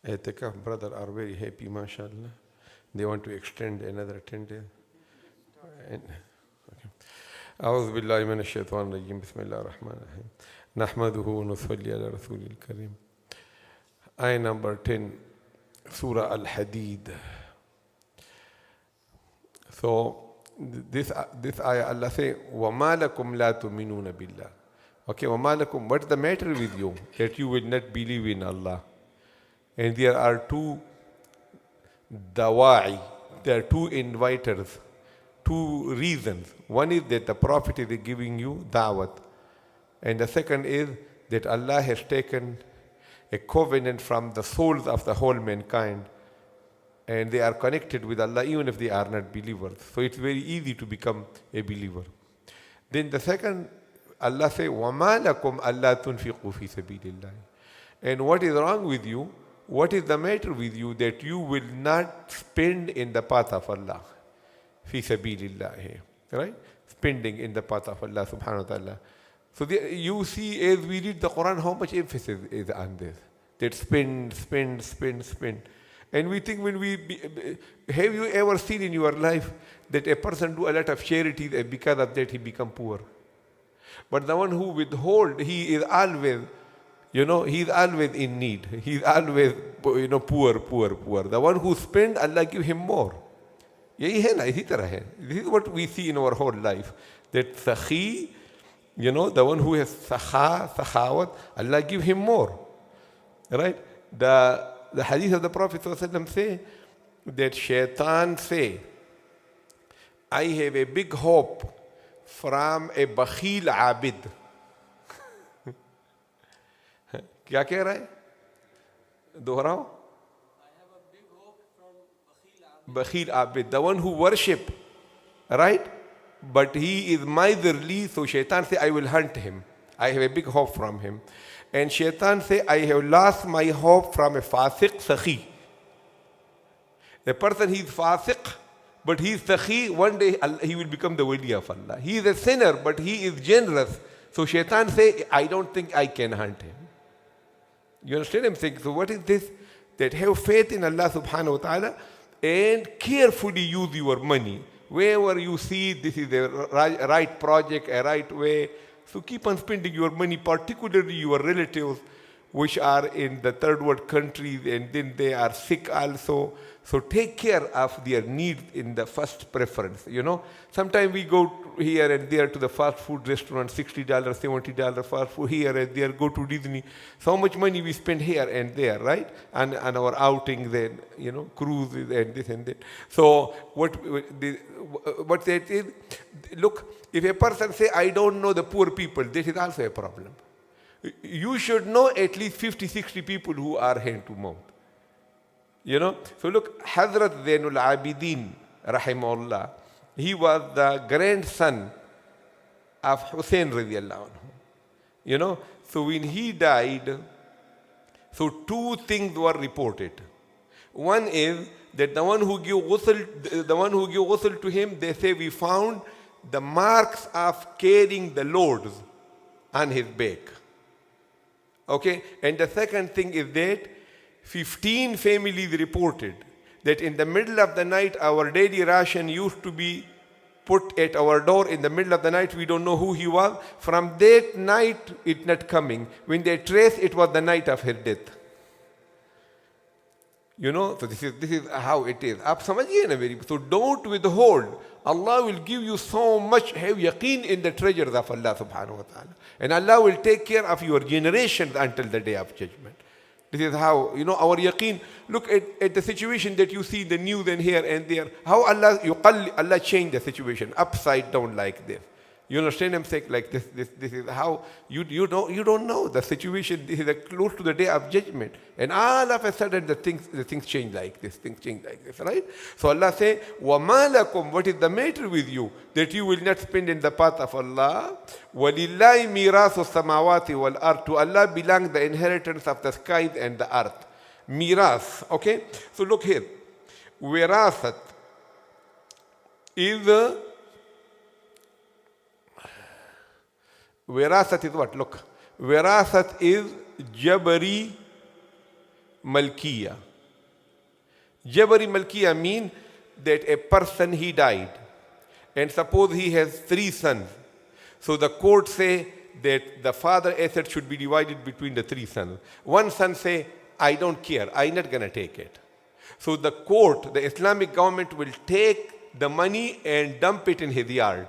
Etikaf brother are very happy, mashallah. They want to extend another 10 days. And, okay. أعوذ بالله من الشيطان الرجيم بسم الله الرحمن الرحيم نحمده ونصلي على رسول الكريم. Ayah number 10, Surah Al-Hadid. So this ayah Allah say, وَمَا لَكُمْ لَا تُؤْمِنُونَ بِاللَّهِ. Okay, وَمَا لَكُمْ, what's the matter with you that you will not believe in Allah? And there are two dawa'i, there are two inviters, two reasons. One is that the Prophet is giving you da'wat. And the second is that Allah has taken a covenant from the souls of the whole mankind. And they are connected with Allah even if they are not believers. So it's very easy to become a believer. Then the second, Allah says, وَمَا لَكُمْ أَلَّا تُنْفِقُوا فِي سَبِيلِ اللَّهِ. And what is wrong with you? What is the matter with you that you will not spend in the path of Allah? Fi sabilillah, right? Spending in the path of Allah subhanahu wa ta'ala. So you see, as we read the Qur'an, how much emphasis is on this. That spend. And we think have you ever seen in your life that a person do a lot of charities and because of that he become poor? But the one who withhold, he is always in need. He's always, poor. The one who spend, Allah give him more. This is what we see in our whole life. That sakhi, the one who has sakhawat, Allah give him more. Right? The hadith of the Prophet ﷺ say that shaitan say, I have a big hope from a bakhil abid. क्या कह रहा है दोहराओ bakhil abid, the one who worship, right? But he is miserly, so shaitan say, I will hunt him. I have a big hope from him. And shaitan say, I have lost my hope from a fasiq sakhi. The person, he is fasiq, but he is sakhi, one day he will become the wali of Allah. He is a sinner, but he is generous. So shaitan say, I don't think I can hunt him. You understand what I'm saying? So what is this? That have faith in Allah subhanahu wa ta'ala and carefully use your money. Wherever you see this is a right project, a right way, so keep on spending your money, particularly your relatives which are in the third world countries and then they are sick also. So take care of their needs in the first preference. Sometimes we go here and there to the fast food restaurant, $60, $70 fast food here and there, go to Disney. So much money we spend here and there, right? And our outings and, cruises and this and that. So what that is, look, if a person say, I don't know the poor people, this is also a problem. You should know at least 50, 60 people who are hand to mouth. So look, Hazrat Zainul Abidin, rahimahullah, he was the grandson of Hussein radiallahu anhu. So when he died, so two things were reported. One is that the one who gave ghusl to him, they say we found the marks of carrying the loads on his back. Okay, and the second thing is that 15 families reported that in the middle of the night, our daily ration used to be put at our door in the middle of the night. We don't know who he was. From that night, it not coming. When they trace, it was the night of his death. So this is how it is. So don't withhold. Allah will give you so much. Have yaqeen in the treasures of Allah subhanahu wa ta'ala. And Allah will take care of your generations until the day of judgment. This is how, our yaqeen. Look at the situation that you see in the news and here and there. How Allah changed the situation upside down like this. You understand what I'm saying? Like this is how you don't know the situation. This is close to the day of judgment. And all of a sudden the things change like this. Things change like this, right? So Allah say, وَمَا لَكُمْ, what is the matter with you that you will not spend in the path of Allah? وَلِلَّهِ مِيرَاثُ السَّمَاوَاتِ وَالْأَرْضِ. To Allah belongs the inheritance of the skies and the earth. Miras, okay? So look here. Wirasat is Wirasat is what? Look. Wirasat is Jabari Malkiya. Jabari Malkiya mean that a person, he died, and suppose he has 3 sons. So the court say that the father asset should be divided between the 3 sons. One son say, I don't care, I'm not going to take it. So the court, the Islamic government will take the money and dump it in his yard.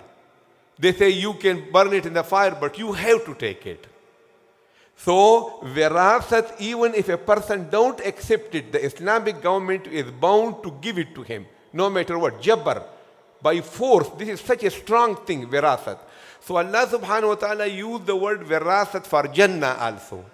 They say you can burn it in the fire, but you have to take it. So, wirasat, even if a person don't accept it, the Islamic government is bound to give it to him, no matter what. Jabbar, by force, this is such a strong thing, wirasat. So Allah subhanahu wa ta'ala used the word wirasat for Jannah also.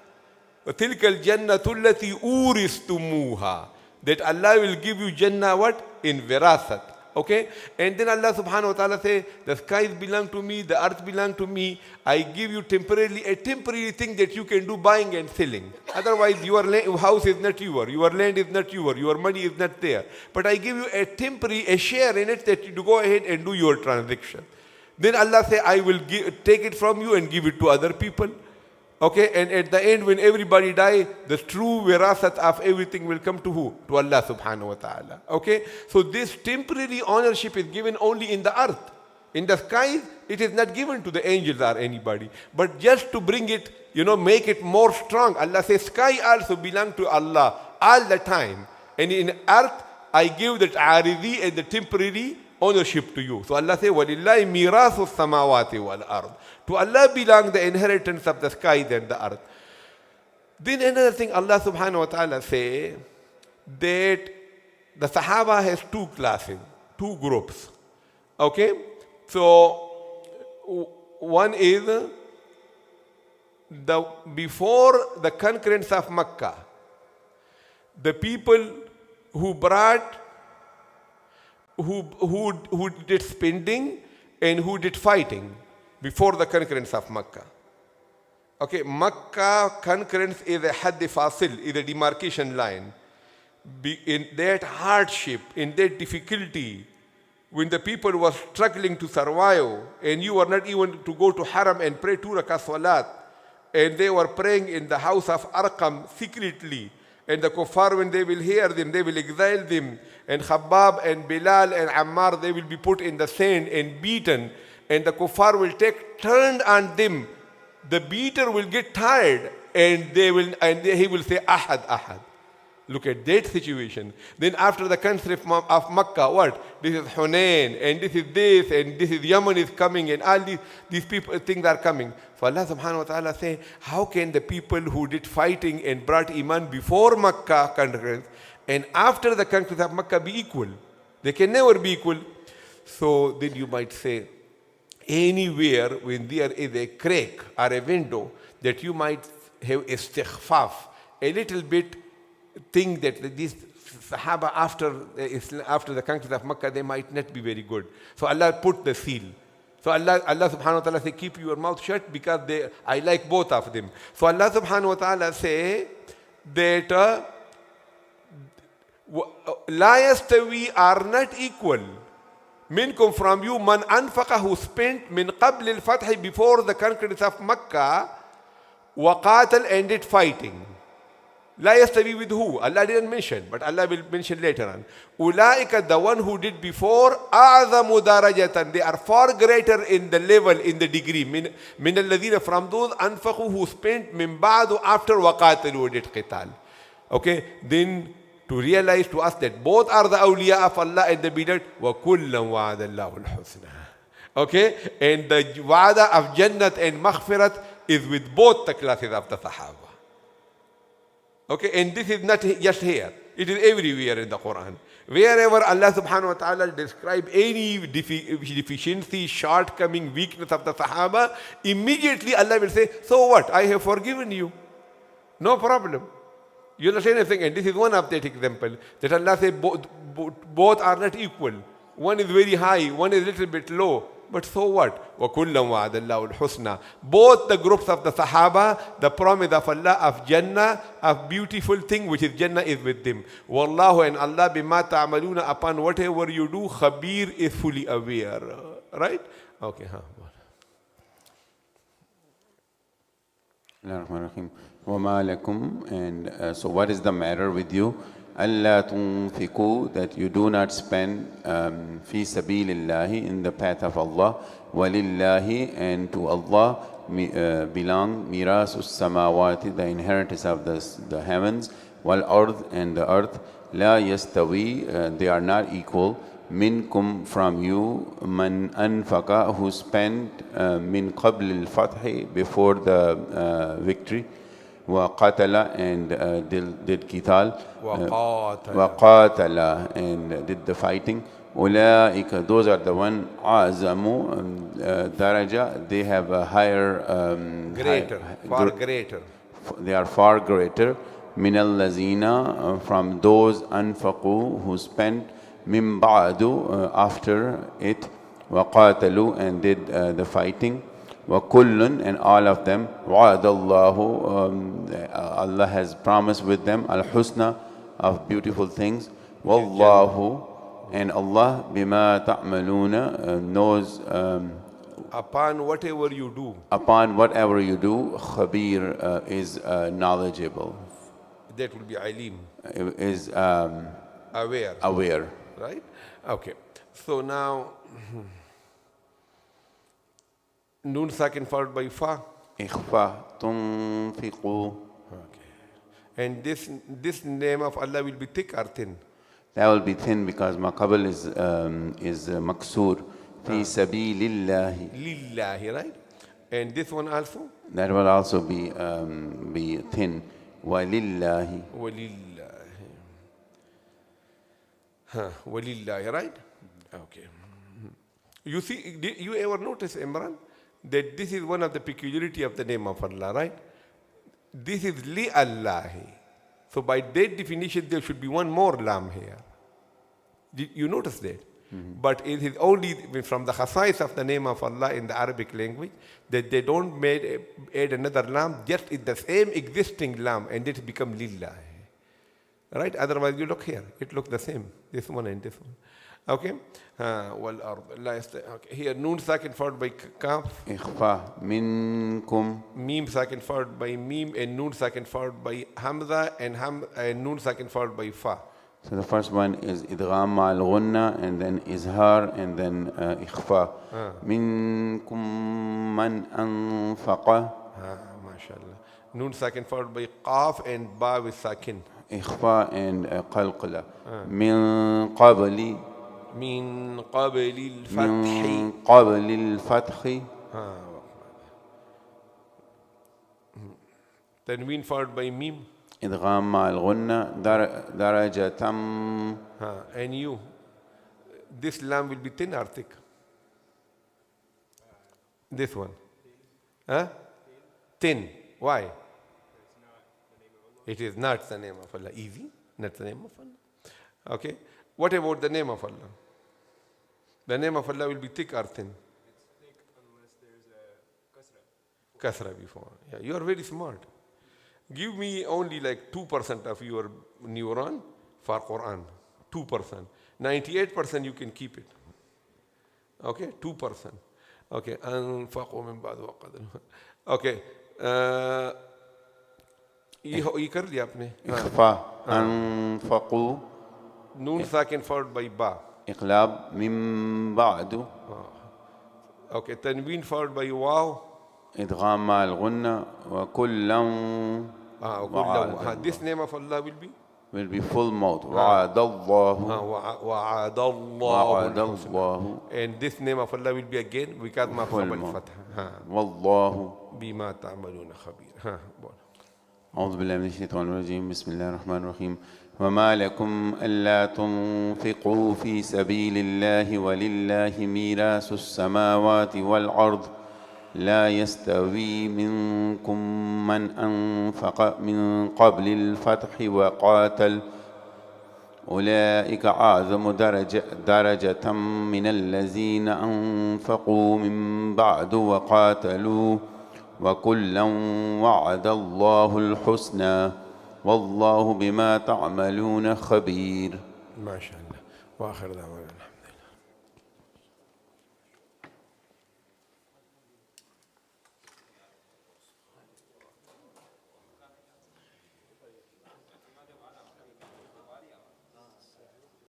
وَتِلْكَ الْجَنَّةُ الَّتِي أُورِثْتُمُوهَا. That Allah will give you Jannah what? In wirasat. Okay? And then Allah subhanahu wa ta'ala say, the skies belong to me, the earth belong to me. I give you temporarily a temporary thing that you can do buying and selling. Otherwise, your house is not yours, your land is not yours, your money is not there. But I give you a temporary, a share in it that you go ahead and do your transaction. Then Allah say, I will take it from you and give it to other people. Okay, and at the end when everybody die, the true wirasat of everything will come to who? To Allah subhanahu wa ta'ala. Okay, so this temporary ownership is given only in the earth. In the sky, it is not given to the angels or anybody. But just to bring it, make it more strong, Allah says, sky also belong to Allah all the time. And in earth, I give that aridi and the temporary ownership to you. So Allah says, وَلِلَّهِ مِيرَاثُ السَّمَاوَاتِ وَالْأَرْضِ. To Allah belong the inheritance of the sky and the earth. Then another thing Allah subhanahu wa ta'ala say that the Sahaba has 2 classes, 2 groups. Okay? So one is before the conquerance of Makkah, the people who did spending and who did fighting before the conquerance of Makkah. Okay, Makkah conquerance is a hadd fasil, is a demarcation line. In that hardship, in that difficulty, when the people were struggling to survive, and you were not even to go to Haram and pray 2 rakat salat, and they were praying in the house of Arqam secretly, and the kuffar, when they will hear them, they will exile them, and Khabbab and Bilal and Ammar, they will be put in the sand and beaten, and the kuffar will take turn on them. The beater will get tired, and he will say, Ahad, Ahad. Look at that situation. Then after the country of Makkah, what? This is Hunain, and this is this, and this is Yemen is coming, and all these things are coming. So Allah subhanahu wa ta'ala say, how can the people who did fighting and brought Iman before Makkah conquerance and after the conquest of Makkah be equal? They can never be equal. So then you might say, anywhere when there is a crack or a window that you might have istighfaf, a little bit think that these Sahaba after the conquest of Makkah, they might not be very good. So Allah put the seal. So Allah subhanahu wa ta'ala say, keep your mouth shut because I like both of them. So Allah subhanahu wa ta'ala say that la yastawi are not equal. Minkum from you man anfaqa who spent min qabl al-fath before the conquest of Makkah wa qatal and did fighting. La yastawi with who? Allah didn't mention, but Allah will mention later on. Ulaika, the one who did before, a'zamu darajatan, they are far greater in the level, in the degree. Min alladhina, from those anfaqu who spent min ba'du after waqatalu did qital. Okay, then to realize to us that both are the awliya of Allah and the bid'ah, wa kullam wa'ada Allahu al-husna. Okay, and the wa'ada of Jannat and Maghfirat is with both the classes of the Sahaba. Okay, and this is not just here. It is everywhere in the Qur'an. Wherever Allah subhanahu wa ta'ala describe any deficiency, shortcoming, weakness of the Sahaba, immediately Allah will say, so what? I have forgiven you. No problem. You understand anything? And this is one of that example. That Allah says both are not equal. One is very high, one is a little bit low. But so what? وَكُلًّا وَعَدَ اللَّهُ الْحُسْنَى. Both the groups of the Sahaba, the promise of Allah of Jannah, of beautiful thing which is Jannah is with them. Wallahu, and Allah bima ta'amaluna, upon whatever you do, Khabir is fully aware. Right? Okay. Bismillahirrahmanirrahim. وَمَا لَكُمْ, and so what is the matter with you? أَلَّا تُنْفِقُوا, that you do not spend فِي سَبِيلِ اللَّهِ, in the path of Allah. وَلِلَّهِ, and to Allah belong مِيرَاثُ السَّمَاوَاتِ, the inheritance of the heavens. وَالْأَرْضِ, and the earth. لَا يَسْتَوِي, they are not equal. منكم, from you, من أنفق, who spent من قبل الفتح, before the victory. وقاتل, and did qital. وقاتل, and did the fighting. أولئك, those are the one أعظم daraja, they have a higher greater, far greater. They are far greater. من الذين, from those أنفقوا, who spent من بعد, after it. وقاتلوا, and did the fighting. وكل, and all of them. وعد الله, Allah has promised with them al-husna, of beautiful things. والله, and Allah بما تعملون, knows upon whatever you do. Upon whatever you do. Khabir, is knowledgeable. That will be alim. Is aware. Right? Okay. So now, Noon sakin followed by Fa. Ikhfa, tunfiqu. Okay. And this name of Allah will be thick or thin? That will be thin, because maqabal is maksur. Fi sabilillahi. Lillahi, right? And this one also? That will also be thin. Walillahi. Walillahi, right? Okay. You see, did you ever notice, Imran, that this is one of the peculiarity of the name of Allah, right? This is li Allahi. So by that definition, there should be one more lam here. Did you notice that? But it is only from the khasais of the name of Allah in the Arabic language that they don't add another lam, just in the same existing lam, and it become lillahi. Right? Otherwise, you look here. It looks the same. This one and this one. Okay? Okay. Here, noon sakin followed by kaf. Ikhfa, minkum. Mim sakin followed by mim, and noon sakin followed by hamza, and noon sakin followed by fa. So the first one is idgham al ghunna, and then izhar, and then ikhfa. Minkum man anfaqa. MashaAllah. Noon sakin followed by qaf, and ba with sakin. إخفاء and قلقلة. من قبل. من قبل الفتح. من قبل الفتح. تنوين followed by mim. إدغام مع الغنة. درجة. And you, this lam will be thin or thick? This one. Thin. Why? It is not the name of Allah. Easy. Not the name of Allah. Okay. What about the name of Allah? The name of Allah will be thick or thin? It's thick unless there's a kasra. Kasra before. Yeah, you are very smart. Give me only like 2% of your neuron for Qur'an. 2%. 98% you can keep it. Okay, 2%. Okay. Okay. ये कर लिया आपने. इख्फा अनफक़ू. नून साकिन followed by ba. इक़लाब मिन बादु. Okay, तनवीन followed by wow. إدغام مع الغنة. وكلا. This name of Allah will be full mouth. وعد الله. وعد الله. And this name of Allah will be again because ما قبل الفتح. والله بما تعملون خبير. أعوذ بالله من الشيطان الرجيم. بسم الله الرحمن الرحيم. وما لكم ألا تنفقوا في سبيل الله ولله ميراث السماوات والأرض لا يستوي منكم من أنفق من قبل الفتح وقاتل أولئك أعظم درجة من الذين أنفقوا من بعد وقاتلوا وكلا وعد الله الحسنى والله بما تعملون خبير. ما شاء الله. وآخر دعوانا